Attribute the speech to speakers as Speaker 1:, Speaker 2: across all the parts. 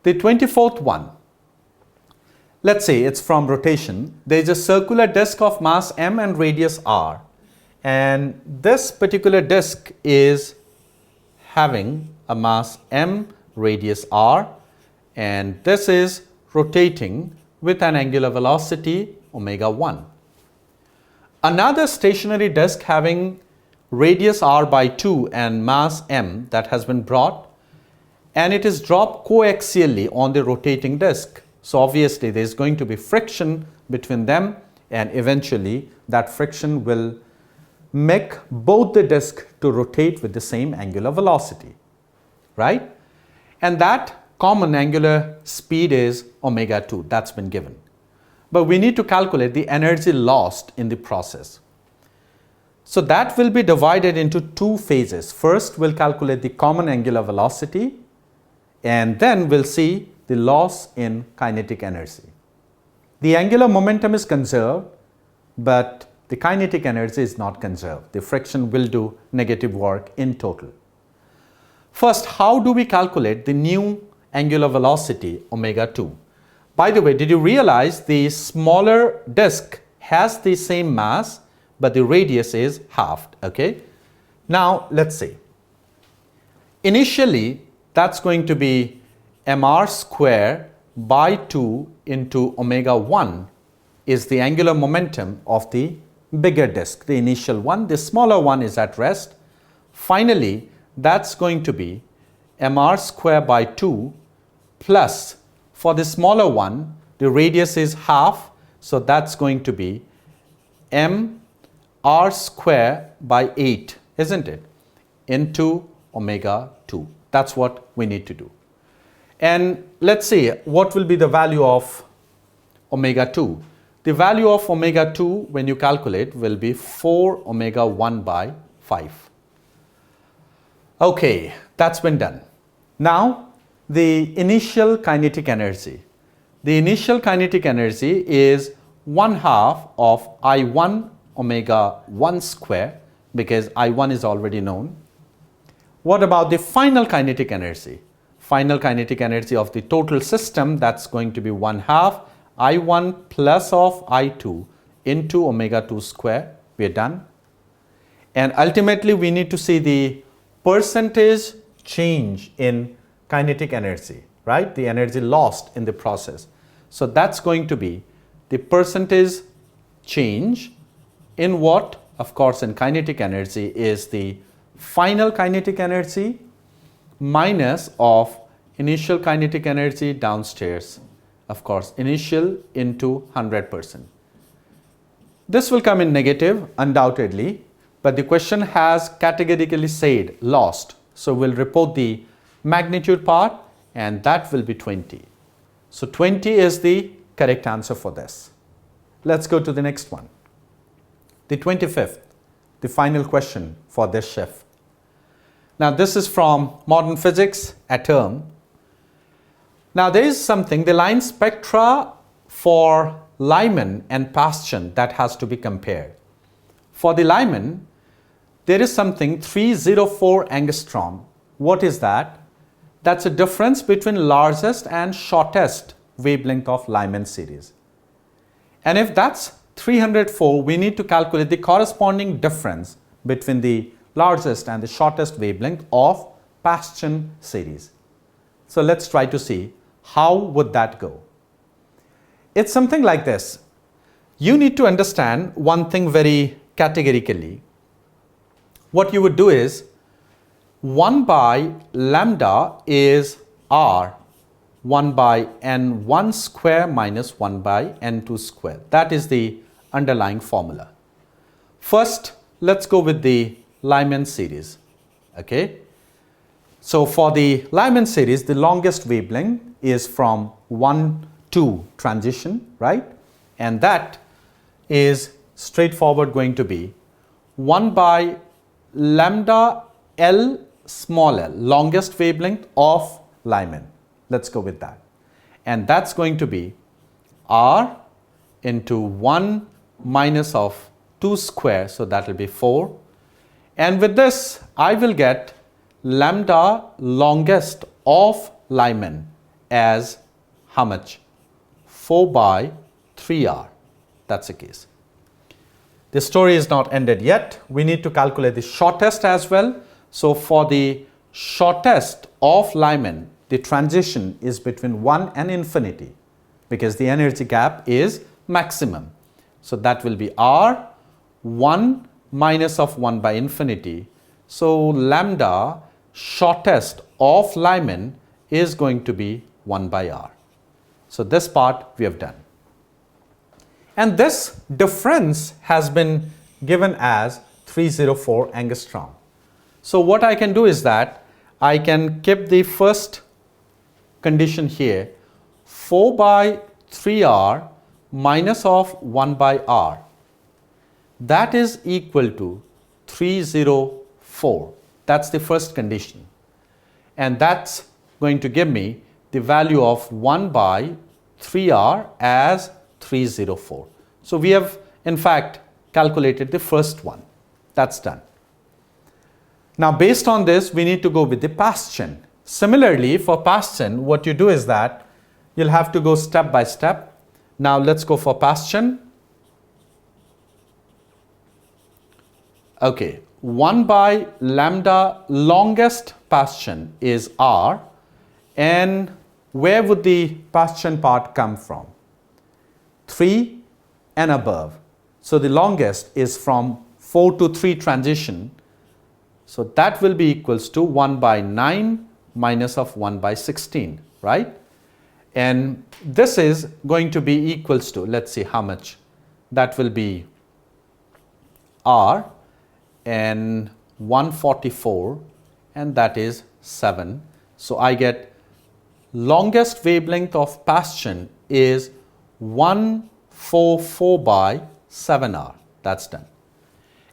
Speaker 1: The 24th one. Let's say it's from rotation. There is a circular disk of mass m and radius r. And this particular disk is having a mass m, radius r, and this is rotating with an angular velocity omega 1. Another stationary disk having radius r by 2 and mass m that has been brought, and it is dropped coaxially on the rotating disk. So obviously there is going to be friction between them, and eventually that friction will make both the disk to rotate with the same angular velocity, right? And that common angular speed is omega 2, that's been given. But we need to calculate the energy lost in the process. So that will be divided into two phases. First, we'll calculate the common angular velocity, and then we'll see the loss in kinetic energy. The angular momentum is conserved, but the kinetic energy is not conserved. The friction will do negative work in total. First, how do we calculate the new angular velocity omega 2? By the way, did you realize the smaller disk has the same mass, but the radius is halved, okay? Now, let's see. Initially, that's going to be mr square by 2 into omega 1 is the angular momentum of the bigger disk, the initial one. The smaller one is at rest. Finally, that's going to be mr square by 2 plus, for the smaller one, the radius is half, so that's going to be mr square by 8, isn't it, into omega 2. That's what we need to do. And let's see what will be the value of omega 2. The value of omega 2 when you calculate will be 4 omega 1 by 5. Okay, that's been done. Now, the initial kinetic energy. The initial kinetic energy is 1/2 of I1 omega 1 square, because I1 is already known. What about the final kinetic energy? Final kinetic energy of the total system, that's going to be 1/2 I1 plus of I2 into omega 2 square. We are done. And ultimately we need to see the percentage change in kinetic energy, right? The energy lost in the process. So that's going to be the percentage change in what? Of course, in kinetic energy is the final kinetic energy minus of initial kinetic energy downstairs. Of course, initial into 100%. This will come in negative, undoubtedly, but the question has categorically said lost. So we'll report the magnitude part, and that will be 20. So 20 is the correct answer for this. Let's go to the next one. The 25th, the final question for this shift. Now this is from Modern Physics, a term. Now there is something, the line spectra for Lyman and Bastian, that has to be compared. For the Lyman, there is something 304 angstrom. What is that? That's a difference between largest and shortest wavelength of Lyman series. And if that's 304, we need to calculate the corresponding difference between the largest and the shortest wavelength of Bastian series. So let's try to see how would that go. It's something like this. You need to understand one thing very categorically. What you would do is 1 by lambda is r, 1 by n1 square minus 1 by n2 square. That is the underlying formula. First, let's go with the Lyman series. Okay. So for the Lyman series, the longest wavelength is from 1 to transition, right? And that is straightforward going to be 1 by lambda L small l, longest wavelength of Lyman. Let's go with that. And that's going to be r into 1 minus of 2 square, so that will be 4. And with this, I will get lambda longest of Lyman, as how much? 4 by 3r. That's the case. The story is not ended yet. We need to calculate the shortest as well. So for the shortest of Lyman, the transition is between 1 and infinity because the energy gap is maximum. So that will be r 1 minus of 1 by infinity. So lambda shortest of Lyman is going to be 1 by r. So this part we have done. And this difference has been given as 304 angstrom. So what I can do is that I can keep the first condition here, 4 by 3r minus of 1 by r. That is equal to 304. That's the first condition. And that's going to give me the value of 1 by 3r as 304. So we have in fact calculated the first one. That's done. Now based on this, we need to go with the past chain. Similarly, for past chain, what you do is that you'll have to go step by step. Now let's go for past chain. Okay, 1 by lambda longest past chain is r, and where would the past chain part come from? 3 and above. So the longest is from 4 to 3 transition. So that will be equals to 1 by 9 minus of 1 by 16, right? And this is going to be equals to, let's see how much. That will be r and 144, and that is 7. So I get longest wavelength of past chain is 144 by 7r. That's done.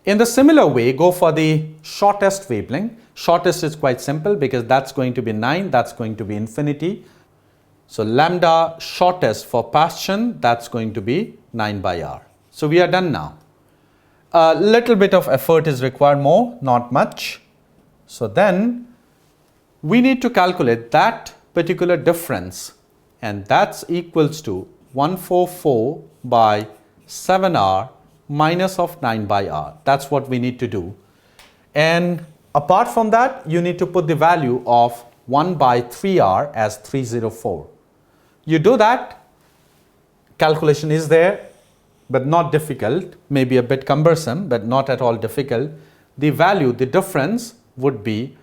Speaker 1: In the similar way, go for the shortest wavelength. Shortest is quite simple because that's going to be 9, that's going to be infinity. So lambda shortest for past chain, that's going to be 9 by r. So we are done now. A little bit of effort is required more, not much. So then we need to calculate that particular difference, and that's equals to 144 by 7r minus of 9 by r. That's what we need to do. And apart from that, you need to put the value of 1 by 3r as 304. You do that, calculation is there, but not difficult, maybe a bit cumbersome, but not at all difficult. The value, the difference would be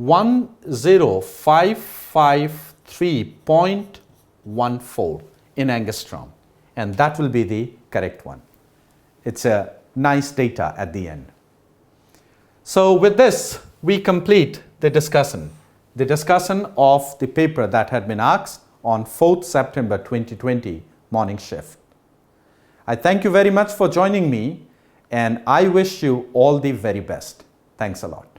Speaker 1: 10553.14 in angstrom, and that will be the correct one. It's a nice data at the end. So with this, we complete the discussion of the paper that had been asked on 4th September 2020 morning shift. I thank you very much for joining me, and I wish you all the very best. Thanks a lot.